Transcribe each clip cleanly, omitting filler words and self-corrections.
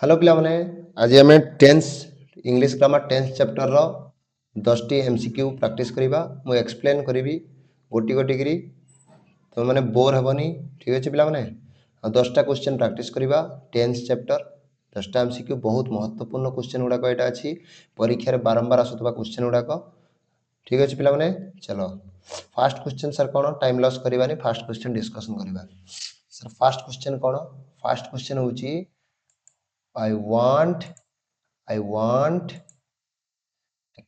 Hello पिला माने आज आम tense English grammar tense chapter रो 10 टी एमसीक्यू प्रैक्टिस करिबा मु एक्सप्लेन करिवि गोटी गोटी करी तो माने बोर हेबनी ठीक अछि पिला माने 10 टा क्वेश्चन प्रैक्टिस करिबा टेन्स चैप्टर 10 टा एमसीक्यू बहुत महत्वपूर्ण क्वेश्चन गुडा एटा अछि परीक्षा रे बारंबार आसुतबा क्वेश्चन गुडा ठीक अछि पिला माने चलो फर्स्ट क्वेश्चन सर कोन टाइम लॉस करिबानी फर्स्ट क्वेश्चन डिस्कशन करिबा सर फर्स्ट क्वेश्चन कोन फर्स्ट क्वेश्चन होची I want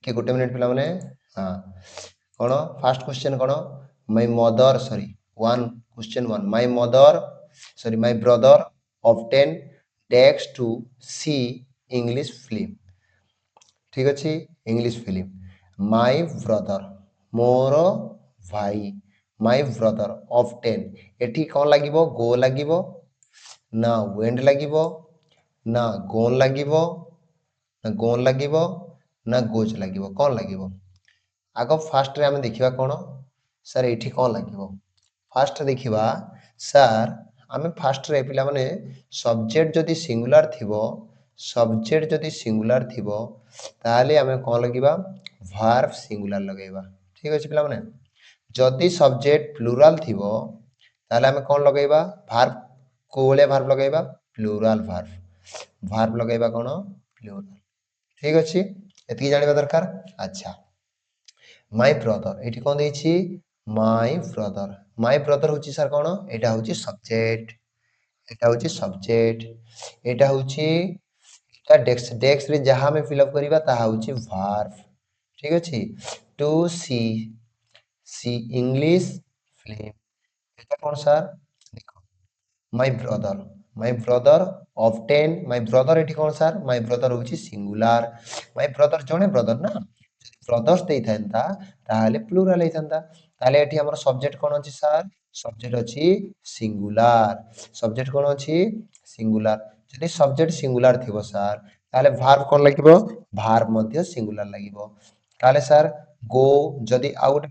के गोटे मिनिट पिला माने हाँ कौन फास्ट क्वेश्चन कौन my mother sorry one question one my mother sorry my brother often takes to see English film ठीक अच्छे इंग्लिश फिल्म माय ब्रदर मोर भाई माय ब्रदर ऑफ्टेन एठी कौन लागिवो गो लागिवो ना वेंड लागिवो ना गोन लागिवो ना गोन लागिवो ना गोज लागिवो कौन लागिवो आग फास्ट रे आमे देखिबा कोन सर एठी कौन लागिवो फास्ट देखिबा सर आमे फास्ट रे पिला माने सब्जेक्ट जदी सिंगुलर थिबो ताले आमे कौन लागिबा वर्ब सिंगुलर लगेबा ठीक अछि पिला माने जदी सब्जेक्ट प्लुरल थिबो ताले आमे कौन लगेबा वर्ब कोले वर्ब लगेबा प्लुरल वर्ब लगेबा कोन प्लुरल ठीक अछि एति जानिबा दरकार अच्छा माय ब्रदर एठी कोन देछि माय ब्रदर होछि सर कोन एटा होछि सब्जेक्ट एटा होछि ता डेक्स रे जहां में फिल अप करिबा ता होछि वर्ब ठीक अछि टू सी इंग्लिश फिल्म एटा कोन सर देखो my brother often my brother एठी कोन सर माय ब्रदर होछि सिंगुलर माय ब्रदर जणे ब्रदर ना ब्रदर्स देई थांता ताले प्लुरल हे थांता ताले एठी हमर सब्जेक्ट कोन अछि सर सब्जेक्ट अछि सिंगुलर जदि सब्जेक्ट सिंगुलर थिबो सर ताले वर्ब कोन लागिबो वर्ब मध्ये सिंगुलर लागिबो ताले सर गो जदि आउट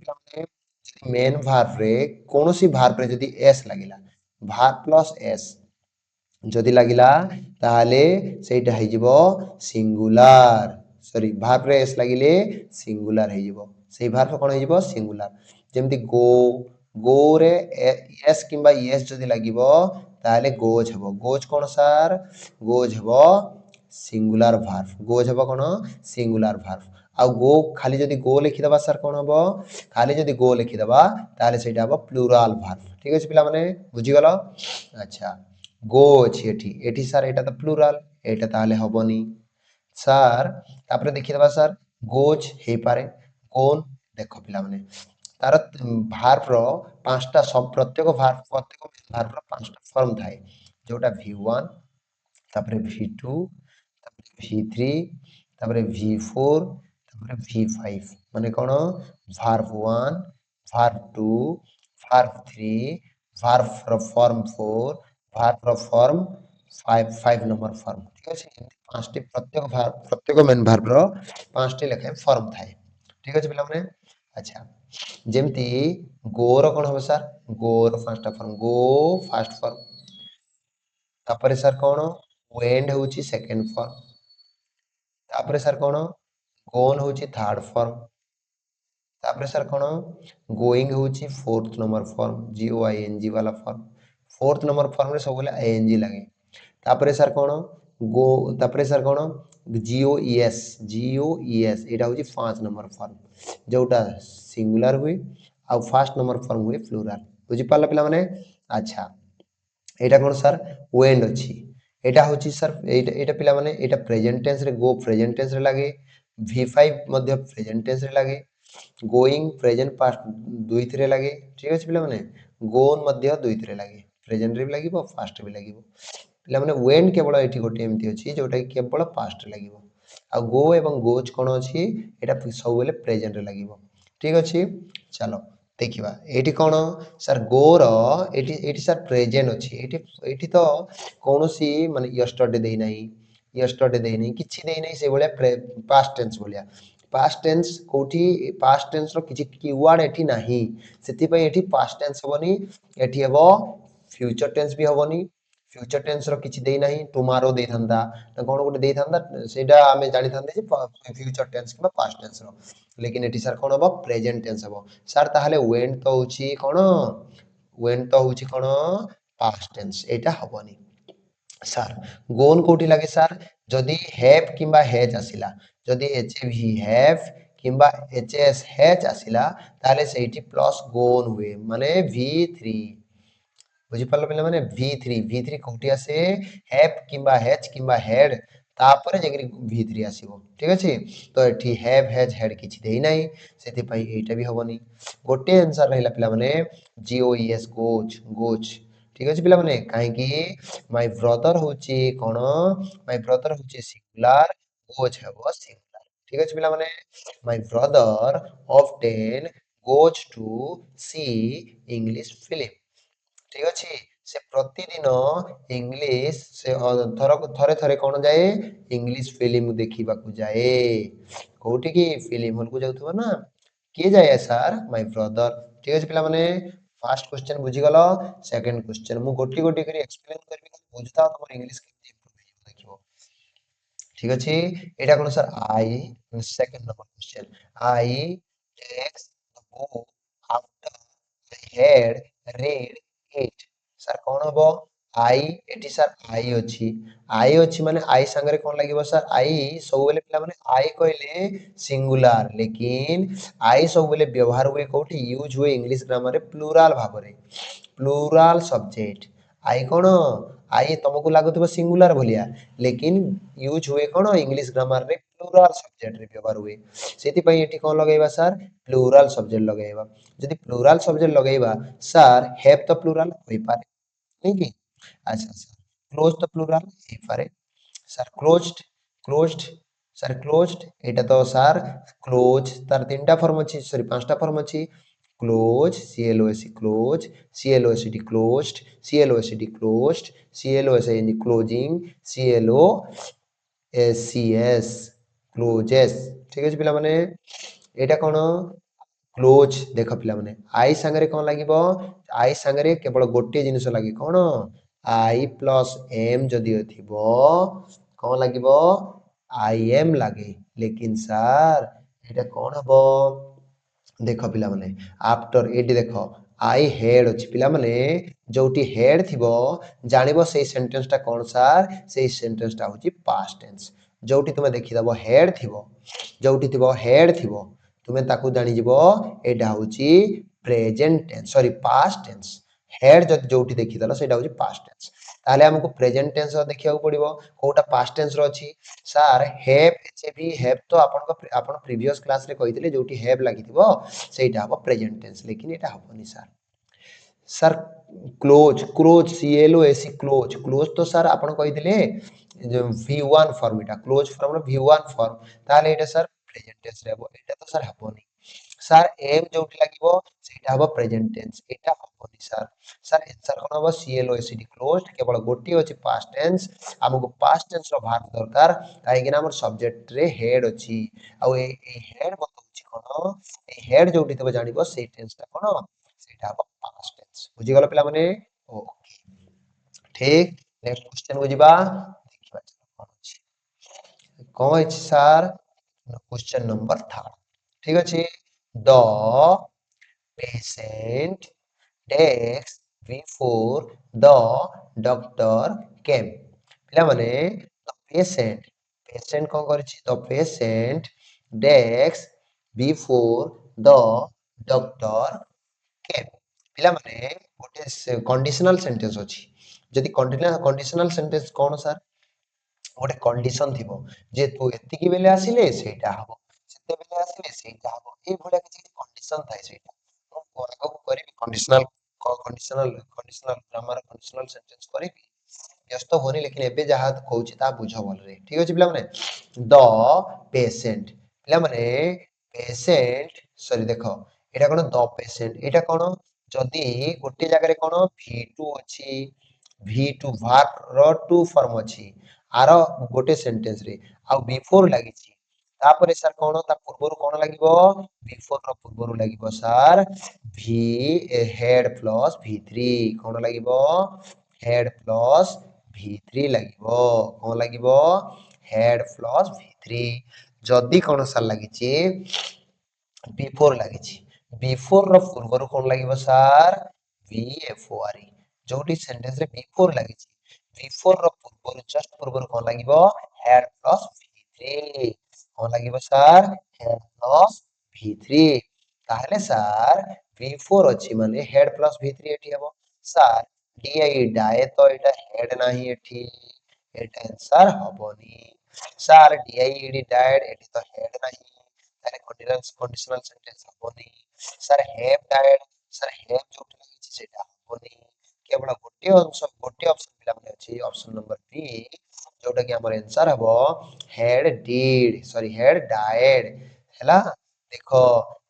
मेन वर्ब रे कोनोसी वर्ब रे जदि एस लागिला वर्ब प्लस एस जदि लागिला ताले सेटा हे जिवो सिंगुलर सॉरी वर्ब रे एस लागिले सिंगुलर हे जिवो सेही वर्ब कोन हे जिवो सिंगुलर जेमति गो रे एस किंबा एस जदि लागिवो ताले गोज हबो गोज कोन सर गोज हबो सिंगुलर वर्ब आ गो खाली जदि गो लिखि दबा सर कोन हबो खाली जदि गो लिखि दबा ताले सेटा हबो प्लुरल वर्ब ठीक अछि पिला माने बुझि गलो अच्छा गो अछि एठी सर एटा त प्लुरल एटा ताले हबोनी सर तापर देखि दबा सर गोज हे पारे कोन देखो पिला माने तार वर्ब रो पांचटा सब प्रत्येक वर्ब रो पांचटा फॉर्म थाए जोटा v1 तापर v2 तापर v3 तापर v4 तापर v5 माने कोन वर्ब 1 वर्ब 2 वर्ब 3 वर्ब रो फॉर्म 4 वर्ब रो फॉर्म 5 नंबर फॉर्म ठीक अछि पांचटी प्रत्येक मेन वर्ब रो पांचटी लेखे फॉर्म थाए ठीक अछि पिला माने अच्छा जेमती गो रो कोन हो सर गो रो फर्स्ट फॉर्म गो फर्स्ट फॉर्म तापर सर कोन वेंड होची सेकंड फॉर्म तापर सर कोन गोन होची थर्ड फॉर्म तापर सर कोन गोइंग होची फोर्थ नंबर फॉर्म GOING वाला फॉर्म फोर्थ नंबर फॉर्म रे सब बोले ING लागे तापर सर कोन गो तापर सर कोन GOES एटा होची 5 नंबर फॉर्म जोटा सिंगुलर हुई आ फर्स्ट नंबर फॉर्म हुई प्लुरल बुझि पाला पिला माने अच्छा एटा कोन सर वेंड अछि एटा होची सर एटा पिला माने एटा प्रेजेंट टेंस रे गो प्रेजेंट टेंस रे लागे v5 मध्ये प्रेजेंट टेंस रे लागे गोइंग प्रेजेंट पास्ट दुई थरे लागे ठीक अछि पिला माने गोन मध्ये दुई थरे लागे प्रेजेंट रे भी लागिवो पास्ट रे भी लागिवो पिला माने वेंड केवल एठी गोटे एमती अछि जोटा केवल पास्ट रे लागिवो आ गो एवं गोज कोन अछि एटा सब बेले प्रेजेंट रे लागिवो ठीक अछि चलो देखिबा एठी कोन सर गो रो एठी सर प्रेजेंट अछि एठी तो कोनोसी माने यस्टरडे देई नै किछि देई नै से बोले पास्ट टेंस बोलिया पास्ट टेंस कोठी पास्ट टेंस रो किछि कीवर्ड एठी नाही सेति पय एठी पास्ट टेंस होबनी एठी हेबो फ्यूचर टेंस भी होबनी फ्यूचर टेंस रो किछि देई नाही टुमारो देई थांदा ना कोन गोटे देई थांदा सेटा हमें जानि थांदे जे फ्यूचर टेंस किबा पास्ट टेंस रो लेकिन एटी सर कोन हबो प्रेजेंट टेंस हबो सर ताहाले वेंट तो होची कोन वेंट तो होची कोन पास्ट टेंस एटा हबोनी सर गोन कोठी लागे सर जदि हैव किंबा हैज आसिला जदि एचवी हैव किंबा एचएस हैज आसिला ताले सेठी प्लस गोन हुए माने v3 बुझी पारलो पिला माने v3 कोठी आसे हैव किंबा हैज किंबा हैड तापर जेकरी v3 आसीबो ठीक अछि तो एठी हैव हैज हैड किछि देई नाही सेति पई एटा भी हबोनी गोटे आंसर रहिला पिला माने गोएस गोच गोच ठीक अछि पिला माने काहे कि माय ब्रदर होची कोन माय ब्रदर होची सिंगुलर गोच हेबो सिंगुलर ठीक अछि पिला माने my brother often goes to see English film ठीक अछि से प्रतिदिन इंग्लिश से थरे थरे कोन जाए इंग्लिश फिल्म देखिबाकू जाए कोठी की फिल्म हॉल को जाउथबो ना के जाए सर माय ब्रदर ठीक अछि पिला माने फर्स्ट क्वेश्चन बुझी गलो सेकंड क्वेश्चन मु गोटी गोटी करी एक्सप्लेन करबी बुझता तमर इंग्लिश केमति इंप्रूव हेबो देखिबो ठीक अछि एटा कोन सर आई second number question I takes the book after I had read it sir कोन हबो आई एटी सर आई अछि माने आई संगरे कोन लागिबो सर आई सब बेले पिला माने आई कहले सिंगुलर लेकिन आई सब बेले व्यवहार हुए कोठी यूज हुए इंग्लिश ग्रामर रे प्लुराल भाबरे प्लुराल सब्जेक्ट आई कोन आई तुमको लागुथिबो सिंगुलर भलिया लेकिन यूज हुए कोन इंग्लिश ग्रामर रे प्लुराल सब्जेक्ट रे व्यवहार हुए सेति पई एठी कोन लगाइबा सर प्लुराल सब्जेक्ट लगाइबा जदि प्लुराल सब्जेक्ट लगाइबा सर हैव तो प्लुराल होई पारे नहीं कि अच्छा सर क्लोज तो प्लुराल होई पारे सर क्लोज्ड सर क्लोज्ड एटा तो सर क्लोज तार तीनटा फॉर्म अछि सॉरी पांचटा फॉर्म अछि close CLOSE close CLOSED closed CLOSED closed CLOSED closing CLOSES closes ठीक अछि पिला माने एटा कोन क्लोज देख पिला माने आई संगरे कोन लागिबो आई संगरे केवल गोटे जिनिस लागि कोन आई प्लस एम जदि थिबो कोन लागिबो आई एम लागे लेकिन सर एटा कोन हबो देख पिला माने आफ्टर एटी देख आई हेड अछि पिला माने जोटी हेड थिबो जानिबो सेई सेंटेंस टा कोन सर सेई सेंटेंस टा होची पास्ट टेंस जोटी तुमे देखि दबो हेड थिबो जोटी थिबो हेड थिबो तुमे ताकू जानि जिवो एटा होची present tense sorry past tense हेड जदि जोटी देखि दलो सेटा होची पास्ट टेंस ताले हमको प्रेजेंट टेंस देखिया पड़िबो कोटा पास्ट टेंस रो अछि सर हैव एचबी हैव तो आपन प्रीवियस क्लास रे कहितले जोटी हैव लागिथिबो सेटा हबो प्रेजेंट टेंस लेकिन एटा हबोनी sir sir close CLOSE close तो सर आपन कहितले जो V1 फॉर्म एटा क्लोज फॉर्म रो V1 फॉर्म ताले एटा सर प्रेजेंट टेंस रहबो एटा तो सर हबोनी सर एम जोटी लागिबो सेटा हबो प्रेजेंट टेंस एटा हबोनी सर सर आंसर कोन हबो CLOSED क्लोज्ड केवल गोटी अछि पास्ट टेंस हमको पास्ट टेंस रो भाग दरकार काहे कि हमर सब्जेक्ट रे हेड अछि आ ए हेड बतौछि कोन ए हेड जोटी तबे जानिबो से टेंस ता कोन सेटा हबो पास्ट टेंस बुझि गलो पिला माने ओके ठीक नेक्स्ट क्वेश्चन को जिबा देखिबा कोन अछि कोन अछि सर क्वेश्चन नंबर 3 ठीक अछि the patient desk before the doctor came ପିଲାମାନେ the patient କଣ କରିଛି the patient desk before the doctor came ପିଲାମାନେ ଗୋଟେ conditional sentence ଅଛି ଯଦି conditional sentence କଣ ସାର୍ ଗୋଟେ condition ଥିବ ଯେ ତୁ ଏତିକି ବେଲେ ଆସିଲେ ସେଇଟା ହବ ସେତେବେଳେ ଆସିଲେ ସେଇଟା ହବ ଏଇ ଭଳିଆ କିଛି condition ଥାଏ ସେଇଟା ମୁଁ ଆଗକୁ କରିବି conditional grammar conditional sentence କରିବି ବ୍ୟସ୍ତ ହୋନି लेकिन ଏବେ ଯାହା କହୁଛି ତାହା ବୁଝ ଭଲରେ ଠିକ ଅଛି ପିଲାମାନେ ଦ ପେସେଣ୍ଟ ପିଲାମାନେ ପେସେଣ୍ଟ ସରି ଦେଖ ଏଟା କଣ ଦ ପେସେଣ୍ଟ ଏଟା କଣ ଯଦି ଗୋଟେ ଜାଗାରେ କଣ V2 ଅଛି V2 verb ର ଟୁ ଫର୍ମ ଅଛି ଆର ଗୋଟେ ସେଣ୍ଟେନ୍ସ ରେ ଆଉ ବିଫୋର ଲାଗିଛି ତାପରେ ସାର୍ କଣ ତା ପୂର୍ବରୁ କଣ ଲାଗିବ ବିଫୋର ର ପୂର୍ବରୁ ଲାଗିବ sir V head plus V3 କଣ ଲାଗିବ हेड प्लस v3 লাগিব কোন লাগিব हेड प्लस v3 যদি কোন সার লাগিছি before লাগিছি before ର ପୂର୍ବରୁ কোন লাগিব ସାର୍ before ଯୋଉଠି ସେଣ୍ଟେନ୍ସ ରେ before লাগিଛି before ର ପୂର୍ବରୁ just ପୂର୍ବରୁ কোন লাগিব head plus v3 কোন লাগিব ସାର୍ head plus v3 তাহলে ସାର୍ v4 ଅଛି ମାନେ head plus v3 এটি ହେବ ସାର୍ di ডায়ে তো এটা head ନାହିଁ এটি এটা आंसर হবনি ସାର୍ di ডায়েড এটি তো head ନାହିଁ তাহলে কন্ডিশনাল সেন্টেন্স হবনি sir have died sir have যোଉଠି ଲାଗିଛି ସେଟା ହବନି କେବଳ ଗୋଟିଏ ଅପସନ ପିଲାମାନେ ଅଛି ଅପସନ ନମ୍ବର B ଯୋଉଟା କି ଆମର आंसर ହବ had did sorry had died ହେଲା ଦେଖ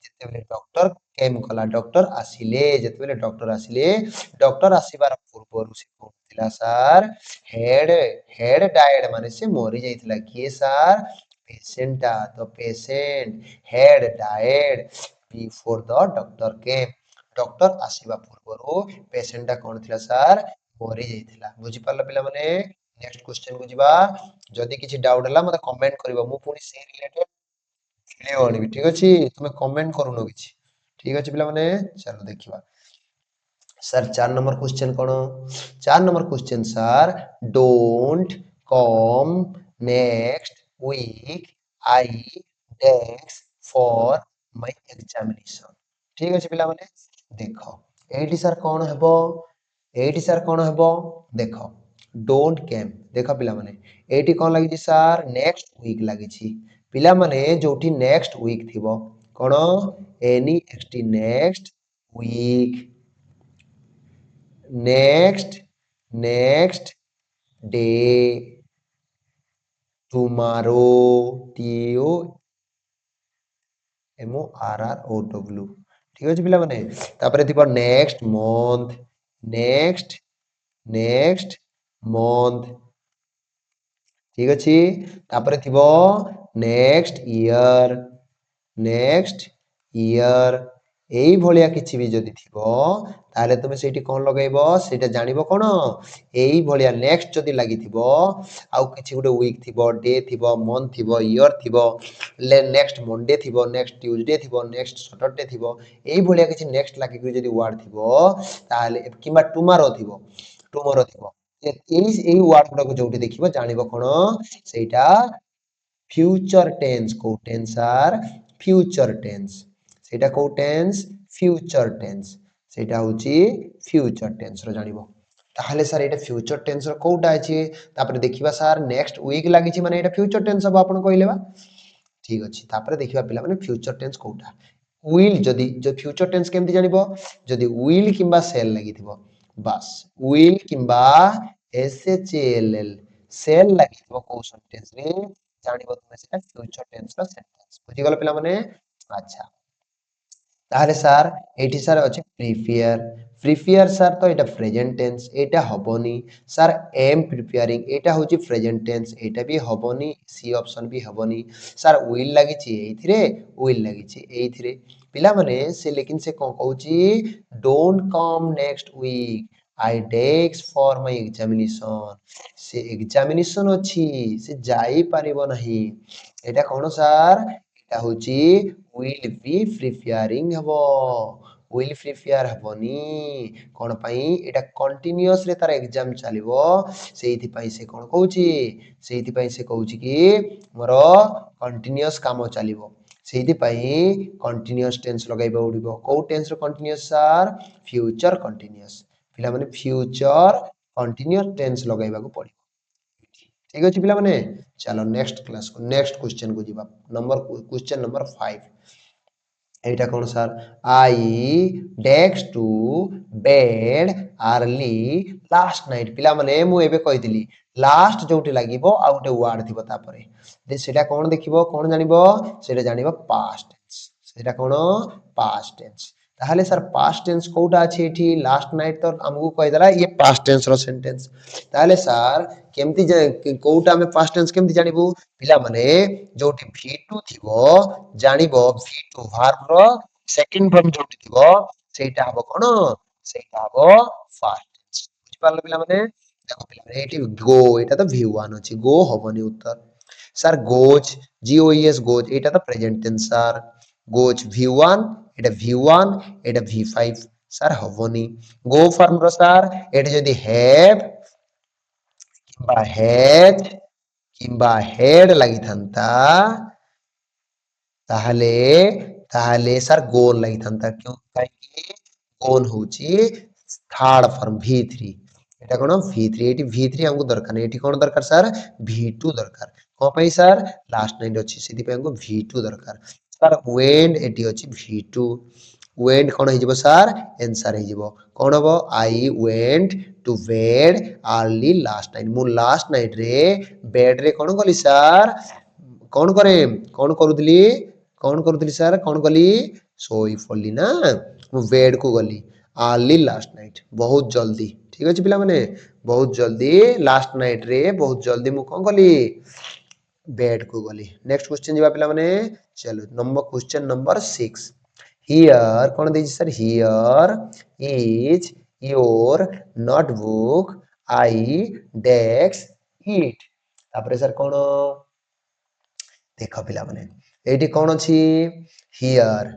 ଯେତେବେଳେ ଡକ୍ଟର କେମ୍ କଲା ଡକ୍ଟର ଆସିଲେ ଯେତେବେଳେ ଡକ୍ଟର ଆସିଲେ ଡକ୍ଟର ଆସିବାର ପୂର୍ବରୁ ସେ କହୁଥିଲା ସାର୍ had died ମାନେ ସେ ମରି ଯାଇଥିଲା କିଏ sir patient the patient had died before the doctor came doctor आसीबा पूर्वरु पेशेंट टा कोन थिला सर मरि जाइथिला बुझि पारला पिला माने नेक्स्ट क्वेश्चन को जिबा जदी किछि डाउट हला मते कमेंट करिवो मु पुनी से रिलेटेड वीडियो आनिबी ठीक अछि तुमे कमेंट करूनो किछि ठीक अछि पिला माने चलो देखिबा सर 4 नंबर क्वेश्चन कोन 4 number question sir don't come next week I decks for my examination ठीक अछि पिला माने देखो एटी सर कोन हेबो एटी सर कोन हेबो देखो डोंट केम देखो पिला माने एटी कोन लागि सर नेक्स्ट वीक लागि छी पिला माने जोठी नेक्स्ट वीक थिबो कोन एनी एक्सटी next week next next day tomorrow T O M O R R O W ठीक अछि पिला माने तापरे थिबो नेक्स्ट नेक्स्ट मंथ ठीक अछि तापरे थिबो नेक्स्ट ईयर एई भलिया किछि भी जदी थिबो ताले तुमे सेठी कोन लगाइबो सेटा जानिबो कोन एई भलिया नेक्स्ट जदी लागि थिबो आउ किछि गुटे वीक थिबो डे थिबो मंथ थिबो ईयर थिबो ले नेक्स्ट मंडे थिबो नेक्स्ट ट्यूसडे थिबो नेक्स्ट सैटरडे थिबो एई भलिया किछि नेक्स्ट लागि कि जदी वर्ड थिबो ताले किबा टुमारो थिबो एई वर्ड गुडा को जोठी देखिबो जानिबो कोन सेटा फ्यूचर टेंस को टेंस आर फ्यूचर टेंस सेटा को टेंस फ्यूचर टेंस सेटा होची फ्यूचर टेंस रो जानिबो ताहले सर एटा फ्यूचर टेंस रो कोटा अछि तापर देखिबा सर नेक्स्ट वीक लागि छि माने एटा फ्यूचर टेंस अब आपण कहलेबा ठीक अछि तापर देखिबा पिला माने फ्यूचर टेंस कोटा विल जदी जो फ्यूचर टेंस केमति जानिबो जदी विल किबा सेल लागि थिबो बस विल किबा एसएचएलएल सेल लागि थिबो को सेंटेंस रे जानिबो तुमे सेटा फ्यूचर टेंस रो सेंटेंस बुझि गलो पिला माने अच्छा ताहले सर एठी सर अछि प्रिपेयर सर तो एटा प्रेजेंट टेंस एटा हबोनी सर एम प्रिपेयरिंग एटा होची प्रेजेंट टेंस एटा भी हबोनी सी ऑप्शन भी हबोनी सर विल लागि छि एथिरे विल लागि छि एथिरे पिला माने से लेकिन से कोन कहूची don't come next week I decks for my examination से एग्जामिनेशन अछि से जाई परिबो नाही एटा कोन सर एटा होची will be preparing हबो will prepare हबोनी कोन पई एटा कंटीन्यूअस रे तार एग्जाम चलिबो सेहिति पई से कोन कहूची सेहिति पई से कहूची कि मोर कंटीन्यूअस काम चलिबो सेहिति पई कंटीन्यूअस टेंस लगाइबो उडिबो को टेंस रो कंटीन्यूअस सर फ्यूचर कंटीन्यूअस पिला माने फ्यूचर कंटीन्यूअस टेंस लगाइबा को पड़ी ठीक अछि पिला माने चलो नेक्स्ट क्लास को नेक्स्ट क्वेश्चन को जिबा क्वेश्चन नंबर 5 एटा कोन sir I decks to bed early last night पिला माने मु एबे कहितली लास्ट जोटी लागिबो आ गुटे वर्ड थिबो तापरे दे सेटा कोन देखिबो कोन जानिबो सेटा जानिबो पास्ट टेंस सेटा कोन पास्ट टेंस ताहले सर पास्ट टेंस कोटा अछि एठी लास्ट नाइट तो हमहु कहि दला ये पास्ट टेंस रो सेंटेंस ताहले सर केमती कोटा में पास्ट टेंस केमती जानिबो पिला माने जोटी v2 थिबो जानिबो v2 वर्ब रो सेकंड फॉर्म जोटी थिबो सेटा हबो कोन सेटा हबो पास्ट टेंस ବୁଝିପାରିଲ ପିଲାମାନେ ଦେଖ ପିଲାମାନେ ଏଇଠି ଗୋ ଏଇଟା ତ V1 ଅଛି ଗୋ ହବନି ଉତ୍ତର ସାର୍ ଗୋଜ୍ GOES ଗୋଜ୍ ଏଇଟା ତ present tense sir goes V1 এটা V1 এটা V5 ସାର୍ ହବନି ଗୋ ଫର୍ମର ସାର୍ ଏଠି ଯଦି have କିମ୍ବା had କିମ୍ବା had ଲାଗିଥାନ୍ତା ତାହେଲେ ତାହେଲେ ସାର୍ ଗୋନ୍ ଲାଗିଥାନ୍ତା କାହିଁକି ଗୋନ୍ ହଉଛି ଥାର୍ଡ ଫର୍ମ V3 এটা কোন V3 এটি V3 ଆମକୁ ଦରକାର ନାହିଁ ଏଠି କଣ ଦରକାର ସାର୍ V2 ଦରକାର କଣ ପାଇଁ ସାର୍ ଲାଷ୍ଟ ଲାଇନ୍ ଅଛି ସେଥିପାଇଁ ଆମକୁ V2 ଦରକାର ସାର୍ went ଏଠି ଅଛି V2 went କଣ ହେଇଯିବ ସାର୍ ଆନ୍ସର ହେଇଯିବ କଣ ହବ I went to bed early last night ମୁଁ ଲାଷ୍ଟ ନାଇଟ୍ ରେ ବେଡ୍ ରେ କଣ କଲି ସାର୍ କଣ କରେ କଣ କରୁଥିଲି ସାର୍ କଣ କଲି ଶୋଇ ପଡିଲି ନା ମୁଁ ବେଡ୍ କୁ ଗଲି early last night ବହୁତ ଜଲ୍ଦି ଠିକ ଅଛି ପିଲାମାନେ ବହୁତ ଜଲ୍ଦି ଲାଷ୍ଟ ନାଇଟ୍ ରେ ବହୁତ ଜଲ୍ଦି ମୁଁ କଣ କଲି ବେଡ୍ କୁ ଗଲି ନେକ୍ସଟ କ୍वेश्चन ଯିବା ପିଲାମାନେ ଚलो क्वेश्चन नंबर 6 here କଣ ଦେଇଛି sir here is your notebook I desk it ତାପରେ ସାର୍ କଣ ଦେଖ ପିଲାମାନେ ଏଇଠି କଣ ଅଛି here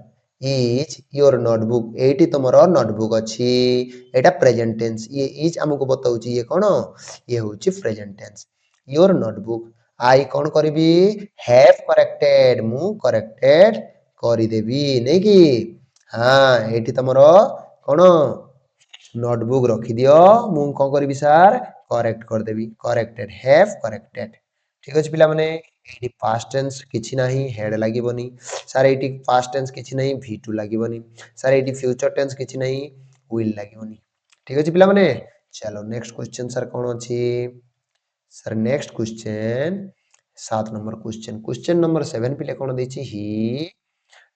is your notebook ଏଇଠି ତମର notebook ଅଛି ଏଟା present tense ये is ଆମକୁ ବତାଉଛି ये କଣ ये ହଉଛି present tense your notebook I କଣ କରିବି have corrected ମୁଁ corrected କରିଦେବି ନାଇଁ କି ହଁ ଏଇଠି ତମର କଣ ନୋଟବୁକ୍ ରଖିଦିଅ ମୁଁ କଣ କରିବି ସାର୍ କରେକ୍ଟ କରିଦେବି କରେକ୍ଟେଡ have corrected ଠିକ ଅଛି ପିଲାମାନେ ଏଇଠି past tense କିଛି ନାହିଁ head ଲାଗିବନି ସାର୍ ଏଇଠି past tense କିଛି ନାହିଁ V2 ଲାଗିବନି ସାର୍ ଏଇଠି future tense କିଛି ନାହିଁ will ଲାଗିବନି ଠିକ ଅଛି ପିଲାମାନେ ଚାલો ନେକ୍ସଟ क्वेश्चन ସାର୍ କଣ ଅଛି sir next question 7 number question number 7 ପିଲେ କଣ ଦେଇଛି he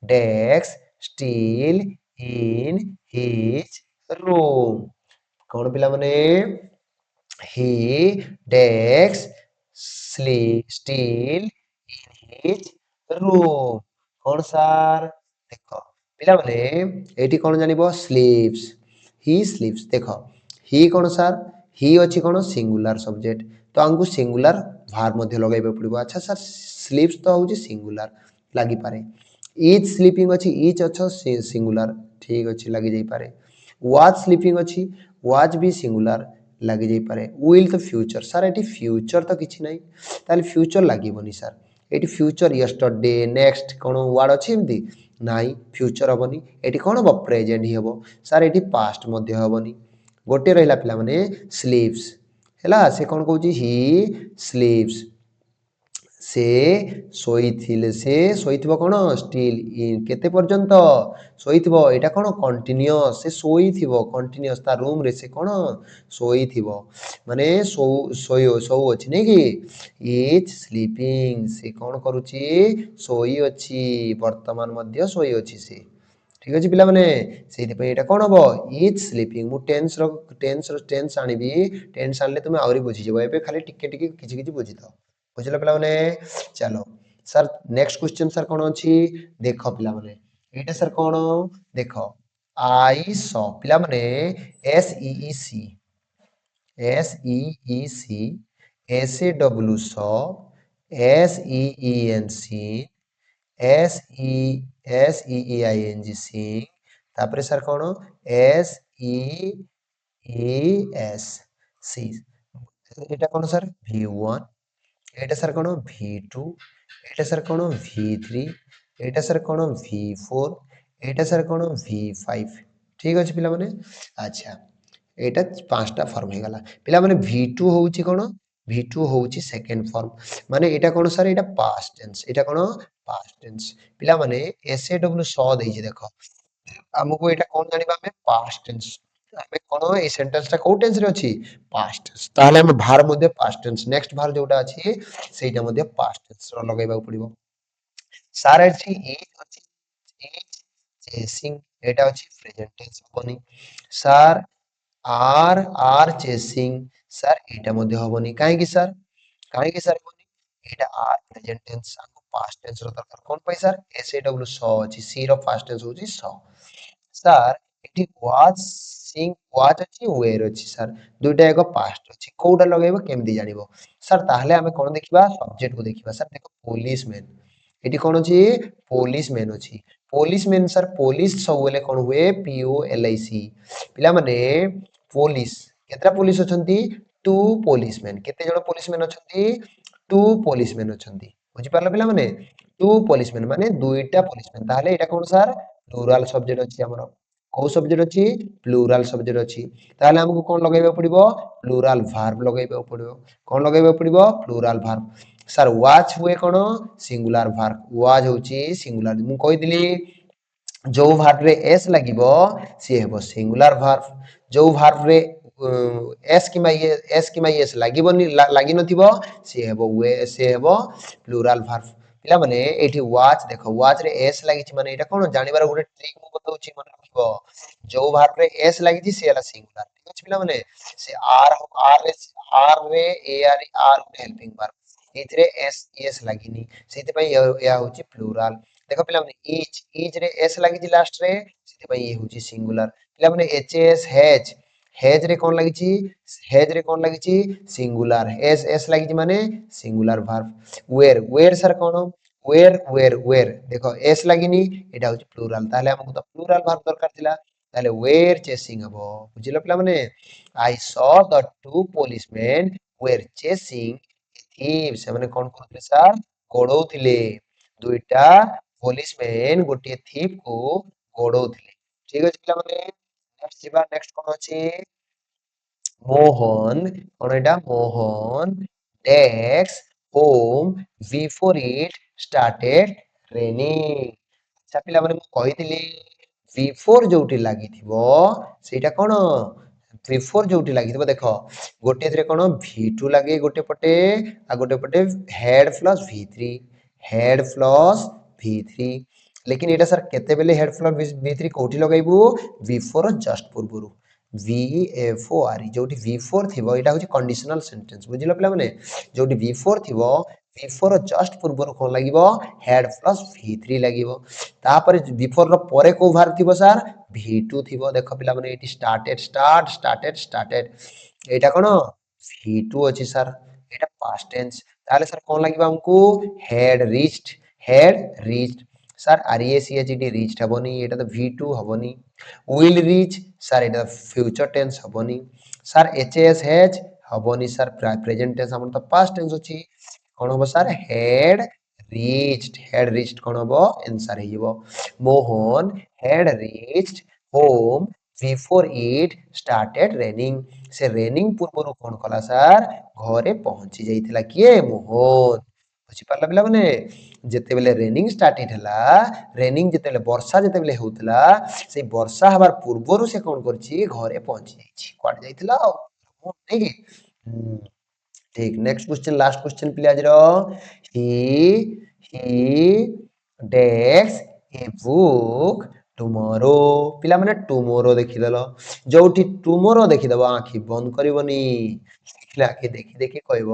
decks still in his room କଣ ପିଲାମାନେ he decks still in his room କଣ ସାର୍ ଦେଖ ପିଲାମାନେ ଏଇଠି କଣ ଜାଣିବ sleeps he sleeps ଦେଖ he କଣ ସାର୍ he ଅଛି କଣ ସିଙ୍ଗୁଲାର ସବଜେକ୍ଟ ତ ଆମକୁ ସିଙ୍ଗୁଲାର ଭାର୍ବ ମଧ୍ୟ ଲଗାଇବାକୁ ପଡିବ ଆଚ୍ଛା ସାର୍ sleeps ତ ହଉଛି ସିଙ୍ଗୁଲାର ଲାଗିପାରେ each sleeping ଅଛି each ଅଛ ସିଙ୍ଗୁଲାର ଠିକ ଅଛି ଲାଗି ଯାଇପାରେ was sleeping ଅଛି was ବି ସିଙ୍ଗୁଲାର ଲାଗି ଯାଇପାରେ will ତ ଫ୍ୟୁଚର ସାର୍ ଏଠି ଫ୍ୟୁଚର ତ କିଛି ନାହିଁ ତାହେଲେ ଫ୍ୟୁଚର ଲାଗିବନି ସାର୍ ଏଠି ଫ୍ୟୁଚର ୟେଷ୍ଟରଡେ ନେକ୍ସଟ କଣ ୱାର୍ଡ ଅଛି ଏମିତି ନାହିଁ ଫ୍ୟୁଚର ହବନି ଏଠି କଣ ହବ ପ୍ରେଜେଣ୍ଟ ହିଁ ହବ ସାର୍ ଏଠି ପାଷ୍ଟ ମଧ୍ୟ ହବନି ଗୋଟେ ରହିଲା ପିଲାମାନେ ସ୍ଲିପ୍ସ ହେଲା ସେ କଣ କହୁଛି ହି ସ୍ଲିପ୍ସ ସେ ଶୋଇଥିବ କଣ ଷ୍ଟିଲ୍ ଇନ୍ କେତେ ପର୍ଯ୍ୟନ୍ତ ଶୋଇଥିବ ଏଇଟା କଣ କଣ୍ଟିନ୍ୟୁଅସ୍ ସେ ଶୋଇଥିବ କଣ୍ଟିନ୍ୟୁଅସ୍ ତା ରୁମ୍ ରେ ସେ କଣ ଶୋଇଥିବ ମାନେ ଶୋଉଅଛି ନାଇଁ କି ଇଜ୍ ସ୍ଲିପିଂ ସେ କଣ କରୁଛି ଶୋଇଅଛି ବର୍ତ୍ତମାନ ମଧ୍ୟ ଶୋଇଅଛି ସେ ଠିକ ଅଛି ପିଲାମାନେ ସେଇଥିପାଇଁ ଏଇଟା କଣ ହବ ଇଜ୍ ସ୍ଲିପିଂ ମୁଁ ଟେନ୍ସ ଆଣିବି ଟେନ୍ସ ଆଣିଲେ ତୁମେ ଆହୁରି ବୁଝିଯିବ ଏବେ ଖାଲି ଟିକେ ଟିକେ କିଛି କିଛି ବୁଝିଥାଅ ବୁଝିଲ ପିଲାମାନେ ଚାଲ ସାର୍ ନେକ୍ସଟ क्वेश्चन ସାର୍ କଣ ଅଛି ଦେଖ ପିଲାମାନେ ଏଇଟା ସାର୍ କଣ ଦେଖ I saw ପିଲାମାନେ SEEC SAW SEEN SEEING ତାପରେ ସାର୍ କଣ SEES ଏଇଟା କଣ ସାର୍ V1 ଏଇଟା ସାର୍ କଣ V2 ଏଇଟା ସାର୍ କଣ V3 ଏଇଟା ସାର୍ କଣ V4 ଏଇଟା ସାର୍ କଣ V5 ଠିକ ଅଛି ପିଲାମାନେ ଆଚ୍ଛା ଏଇଟା ପାଞ୍ଚଟା ଫର୍ମ ହେଇଗଲା ପିଲାମାନେ V2 ହଉଛି କଣ V2 ହଉଛି ସେକେଣ୍ଡ ଫର୍ମ ମାନେ ଏଇଟା କଣ ସାର୍ ଏଇଟା ପାଷ୍ଟ ଟେନ୍ସ ଏଇଟା କଣ ପାଷ୍ଟ ଟେନ୍ସ ପିଲାମାନେ SAW ସ ଦେଇଛି ଦେଖ ଆମକୁ ଏଇଟା କଣ ଜାଣିବା ଆମେ ପାଷ୍ଟ ଟେନ୍ସ ଆମେ କଣ ଏଇ ସେଣ୍ଟେନ୍ସଟା କୋଉ ଟେନ୍ସରେ ଅଛି ପାଷ୍ଟ ଟେନ୍ସ ତାହେଲେ ଆମେ ଭାର ମଧ୍ୟ ପାଷ୍ଟ ଟେନ୍ସ ନେକ୍ସଟ ଭାର ଯୋଉଟା ଅଛି ସେଇଟା ମଧ୍ୟ ପାଷ୍ଟ ଟେନ୍ସର ଲଗାଇବାକୁ ପଡିବ ସାର୍ ଏଠି ଅଛି ଚେସିଂ ଏଇଟା ଅଛି ପ୍ରେଜେଣ୍ଟ ଟେନ୍ସ ହବନି ସାର୍ are chasing ସାର୍ ଏଇଟା ମଧ୍ୟ ହବନି କାହିଁକି ସାର୍ ହବନି ଏଇଟା are present tense ଆମକୁ past tense ର ଦରକାର କଣ ପାଇଁ ସାର୍ SAW ସ ଅଛି ସି ର past tense ହଉଛି ସ ସାର୍ ଏଠି ୱାଚ୍ ସିଂ ୱାଚ୍ ଅଛି ୱେର୍ ଅଛି ସାର୍ ଦୁଇଟା ଏକ ପାଷ୍ଟ ଅଛି କୋଉଟା ଲଗେଇବ କେମିତି ଜାଣିବ ସାର୍ ତାହେଲେ ଆମେ କଣ ଦେଖିବା ସବଜେକ୍ଟକୁ ଦେଖିବା ସାର୍ ଦେଖ ପୋଲିସ ମ୍ୟାନ ଏଠି କଣ ଅଛି ପୋଲିସ ମ୍ୟାନ ଅଛି ପୋଲିସ ମ୍ୟାନ ସାର୍ ପୋଲିସ ସବୁବେଳେ କଣ ହୁଏ POLIC ପିଲାମାନେ ପୋଲିସ କେତେଟା ପୋଲିସ ଅଛନ୍ତି ଟୁ ପୋଲିସ ମ୍ୟାନ କେତେ ଜଣ ପୋଲିସ ମ୍ୟାନ ଅଛନ୍ତି ଟୁ ପୋଲିସ ମ୍ୟାନ ଅଛନ୍ତି ବୁଝିପାରିଲ ପିଲାମାନେ ଟୁ ପୋଲିସ ମ୍ୟାନ ମାନେ ଦୁଇଟା ପୋଲିସ ମ୍ୟାନ ତାହେଲେ ଏଇଟା କଣ ସାର୍ ପ୍ଲୁରାଲ ସବଜେକ୍ଟ ଅଛି ଆମର କୋଉ ସବଜେକ୍ଟ ଅଛି ପ୍ଲୁରାଲ ସବଜେକ୍ଟ ଅଛି ତାହେଲେ ଆମକୁ କଣ ଲଗାଇବାକୁ ପଡିବ ପ୍ଲୁରାଲ ଭାର୍ବ ଲଗାଇବାକୁ ପଡିବ କଣ ଲଗାଇବାକୁ ପଡିବ ପ୍ଲୁରାଲ ଭାର୍ବ ସାର୍ ୱାଚ୍ ହୁଏ କଣ ସିଙ୍ଗୁଲାର ଭାର୍ବ ୱାଚ୍ ହଉଛି ସିଙ୍ଗୁଲାର ମୁଁ କହିଥିଲି ଯୋଉ ଭାର୍ବରେ s ଲାଗିବ ସିଏ ହେବ ସିଙ୍ଗୁଲାର ଭାର୍ବ ଯୋଉ ଭାର୍ବରେ s କିମ୍ବା es ଲାଗିବନି ଲାଗି ନଥିବ ସିଏ ହେବ ସିଏ ହେବ ପ୍ଲୁରାଲ ଭାର୍ବ ପିଲାମାନେ ଏଇଠି ୱାଚ୍ ଦେଖ ୱାଚ୍ ରେ s ଲାଗିଛି ମାନେ ଏଇଟା କଣ ଜାଣିବାର ଗୋଟେ ଟ୍ରିକ୍ ମୁଁ ବତାଉଛି ମନେ ରଖିବ ଯୋଉ ଭାର୍ବରେ s ଲାଗିଛି ସିଏ ହେଲା ସିଙ୍ଗୁଲାର ଠିକ ଅଛି ପିଲାମାନେ ସେ r ରେ ar ଗୋଟେ ହେଲ୍ପିଂ ଭାର୍ବ ଏଇଥିରେ es ଲାଗିନି ସେଇଥିପାଇଁ ଏହା ହଉଛି ପ୍ଲୁରାଲ ଦେଖ ପିଲାମାନେ ଇଚ୍ ରେ s ଲାଗିଛି ଲାଷ୍ଟ ରେ ସେଥିପାଇଁ ଇଏ ହଉଛି ସିଙ୍ଗୁଲାର ପିଲାମାନେ hs ହେଜ୍ ରେ କଣ ଲାଗିଛି ହେଜ୍ ରେ କଣ ଲାଗିଛି ସିଙ୍ଗୁଲାର s ଲାଗିଛି ମାନେ ସିଙ୍ଗୁଲାର ଭାର୍ବ ୱେର୍ ସାର୍ କଣ ୱେର୍ ଦେଖ s ଲାଗିନି ଏଇଟା ହଉଛି ପ୍ଲୁରାଲ ତାହେଲେ ଆମକୁ ତ ପ୍ଲୁରାଲ ଭାର୍ବ ଦରକାର ଥିଲା ତାହେଲେ ୱେର୍ ଚେସିଂ ହବ ବୁଝିଲ ପିଲାମାନେ I saw the two policemen were chasing a thief ସେମାନେ କଣ କରୁଥିଲେ ସାର୍ ଗୋଡଉଥିଲେ ଦୁଇଟା ପୋଲିସମ୍ୟାନ ଗୋଟିଏ ଥିପ୍ କୁ ଗୋଡଉଥିଲେ ଠିକ ଅଛି ପିଲାମାନେ ନେକ୍ସଟ ଯିବା ନେକ୍ସଟ କଣ ଅଛି ମୋହନ କଣ ଏଇଟା Mohan takes home before it started raining ଆଚ୍ଛା ପିଲାମାନେ ମୁଁ କହିଥିଲି before ଯୋଉଠି ଲାଗିଥିବ ସେଇଟା କଣ before ଯୋଉଠି ଲାଗିଥିବ ଦେଖ ଗୋଟେ ଏଥିରେ କଣ V2 ଲାଗେ ଗୋଟେ ପଟେ ଆଉ ଗୋଟେ ପଟେ head plus V3 head plus V3 लेकिन ଏଇଟା ସାର୍ କେତେବେଳେ head plus V3 କୋଉଠି ଲଗାଇବୁ before just ପୂର୍ବରୁ VFOR ଯୋଉଠି V4 ଥିବ ଏଇଟା ହଉଛି କଣ୍ଡିସନାଲ ସେଣ୍ଟେନ୍ସ ବୁଝିଲ ପିଲାମାନେ ଯୋଉଠି V4 ଥିବ V4 ଜଷ୍ଟ ପୂର୍ବରୁ କଣ ଲାଗିବ head plus V3 ଲାଗିବ ତାପରେ V4 ର ପରେ କୋଉ ଭାର୍ବ ଥିବ ସାର୍ V2 ଥିବ ଦେଖ ପିଲାମାନେ ଏଇଠି started ଏଇଟା କଣ V2 ଅଛି ସାର୍ ଏଇଟା past tense ତାହେଲେ ସାର୍ କଣ ଲାଗିବ ଆମକୁ head reached sir REACHED reached ହବନି ଏଇଟା ତ V2 ହବନି will reach ସାର୍ ଏଇଟା ଫ୍ୟୁଚର ଟେନ୍ସ ହବନି ସାର୍ HAS ହବନି ସାର୍ ପ୍ରେଜେଣ୍ଟ ଟେନ୍ସ ଆମର ତ ପାଷ୍ଟ ଟେନ୍ସ ଅଛି କଣ ହବ ସାର୍ head reached କଣ ହବ ଆନ୍ସର ହେଇଯିବ Mohan had reached home before it started raining ସେ ରେନିଂ ପୂର୍ବରୁ କଣ କଲା ସାର୍ ଘରେ ପହଞ୍ଚି ଯାଇଥିଲା କିଏ ମୋହନ ବୁଝିପାରିଲା ପିଲାମାନେ ଯେତେବେଳେ ରେନିଂ ଷ୍ଟାର୍ଟ ହେଲା ରେନିଂ ଯେତେବେଳେ ବର୍ଷା ଯେତେବେଳେ ହେଉଥିଲା ସେଇ ବର୍ଷା ହେବାର ପୂର୍ବରୁ ସେ କଣ କରିଛି ଘରେ ପହଞ୍ଚି ଯାଇଛି କୁଆଡେ ଯାଇଥିଲା ଆଉ ନାଇଁ କି ଠିକ ନେକ୍ସଟ କ୍वेଶ୍ଚन ଲାଷ୍ଟ କ୍वेଶ୍ଚନ ପିଲା ଆଜିର he takes a book tomorrow ପିଲାମାନେ tomorrow ଦେଖିଦେଲ ଯୋଉଠି tomorrow ଦେଖିଦବ ଆଖି ବନ୍ଦ କରିବନି ଦେଖିଲେ ଆଖି ଦେଖି ଦେଖି କହିବ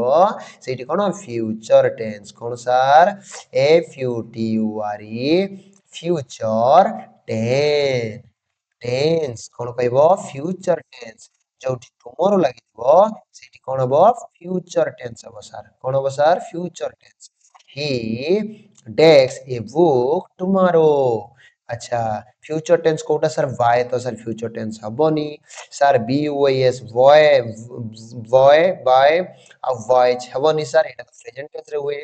ସେଇଠି କଣ ଫ୍ୟୁଚର ଟେନ୍ସ କଣ ସାର୍ FUTURE ଫ୍ୟୁଚର ଟେନ୍ସ କଣ କହିବ ଫ୍ୟୁଚର ଟେନ୍ସ ଯୋଉଠି tomorrow ଲାଗିଥିବ ସେଇଠି କଣ ହବ ଫ୍ୟୁଚର ଟେନ୍ସ ହବ ସାର୍ କଣ ହବ sir future tense he takes a book tomorrow अच्छा फ्यूचर टेंस कोटा सर वाई तो सर फ्यूचर टेंस हबनी सर BOYS बॉय बाय अब वॉयज हबनी सर एटा प्रेजेंट टेंस रे हुए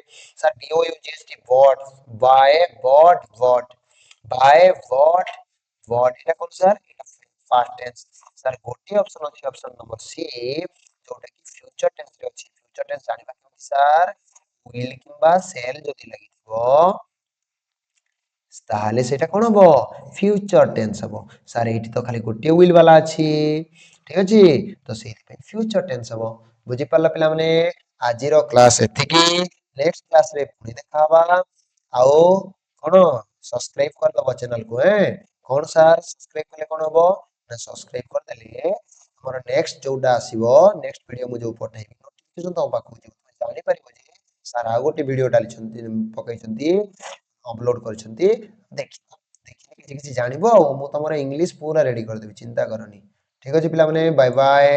सर BOUGST बॉट बाय बॉट एटा कोन सर एटा पास्ट टेंस सर गोटे ऑप्शन अछि ऑप्शन नंबर सी जोटा कि फ्यूचर टेंस रे अछि फ्यूचर टेंस जानिबा केमति सर will किंबा shall जदि लागिथिबो ताहले सेटा कोन हबो फ्यूचर टेंस हबो सर एठी तो खाली गोटे will वाला अछि ठीक अछि तो सेति पे फ्यूचर टेंस हबो बुझि पाला पिला माने आजिरो क्लास एथिकी नेक्स्ट क्लास रे पुनी देखाबा आओ कोन सब्सक्राइब कर दबो चैनल को कोन सर सब्सक्राइब कले कोन हबो ना सब्सक्राइब कर देले हमर नेक्स्ट जोडा आसीबो नेक्स्ट वीडियो मु जो पठाइबी नोटिफिकेशन तो पाखु जे जानि परिबो जे सर आ गोटे वीडियो डाली छथि पकै छथि अपलोड कर छथि देखि ଦେଖିକି କିଛି କିଛି ଜାଣିବ ଆଉ ମୁଁ ତମର ଇଂଲିଶ ପୁରା ରେଡି କରିଦେବି ଚିନ୍ତା କରନି। ଠିକ ଅଛି ପିଲାମାନେ ବାय ବାय।